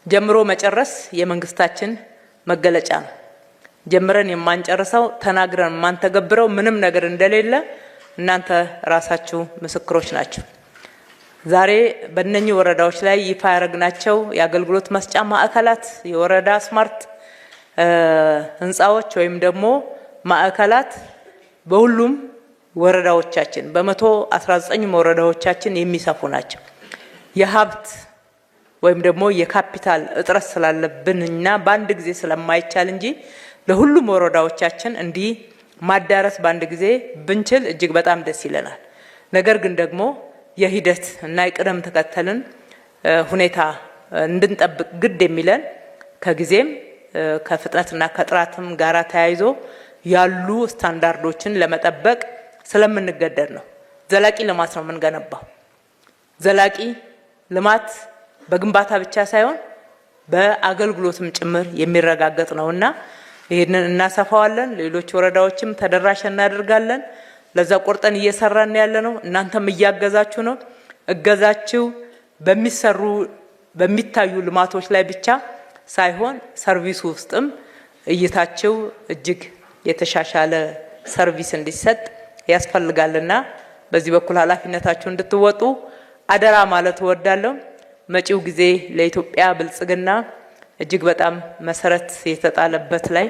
ጀምሮ መጨረስ የመንግስታችን መገለጫ ነው። ጀምረን የማንጨርሰው ተናግረን ማንተገብረው ምንም ነገር እንደሌለ እናንተ ራሳችሁ ምስክሮች ናችሁ። ዛሬ በእነኚህ ወረዳዎች ላይ ይፋ ያደረግናቸው የአገልግሎት መስጫ ማዕከላት፣ የወረዳ ስማርት ህንጻዎች ወይም ደግሞ ማዕከላት በሁሉም ወረዳዎቻችን በ119 ወረዳዎቻችን የሚሰፉ ናቸው። የሀብት ወይም ደግሞ የካፒታል እጥረት ስላለብንና በአንድ ጊዜ ስለማይቻል እንጂ ለሁሉም ወረዳዎቻችን እንዲህ ማዳረስ በአንድ ጊዜ ብንችል እጅግ በጣም ደስ ይለናል። ነገር ግን ደግሞ የሂደት እና የቅደም ተከተልን ሁኔታ እንድንጠብቅ ግድ የሚለን ከጊዜም ከፍጥነትና ከጥራትም ጋራ ተያይዞ ያሉ ስታንዳርዶችን ለመጠበቅ ስለምንገደድ ነው። ዘላቂ ልማት ነው የምንገነባው። ዘላቂ ልማት በግንባታ ብቻ ሳይሆን በአገልግሎትም ጭምር የሚረጋገጥ ነውና ይሄንን እናሰፋዋለን። ሌሎች ወረዳዎችም ተደራሽ እናደርጋለን። ለዛ ቆርጠን እየሰራን ያለነው እናንተም እያገዛችሁ ነው። እገዛችሁ በሚታዩ ልማቶች ላይ ብቻ ሳይሆን ሰርቪስ ውስጥም እይታችሁ እጅግ የተሻሻለ ሰርቪስ እንዲሰጥ ያስፈልጋልና በዚህ በኩል ኃላፊነታችሁ እንድትወጡ አደራ ማለት እወዳለሁ። መጪው ጊዜ ለኢትዮጵያ ብልጽግና እጅግ በጣም መሰረት የተጣለበት ላይ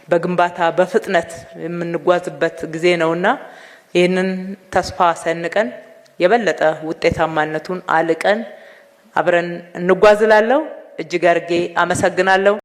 በግንባታ በፍጥነት የምንጓዝበት ጊዜ ነውና ይህንን ተስፋ ሰንቀን የበለጠ ውጤታማነቱን አልቀን አብረን እንጓዝላለሁ። እጅግ አርጌ አመሰግናለሁ።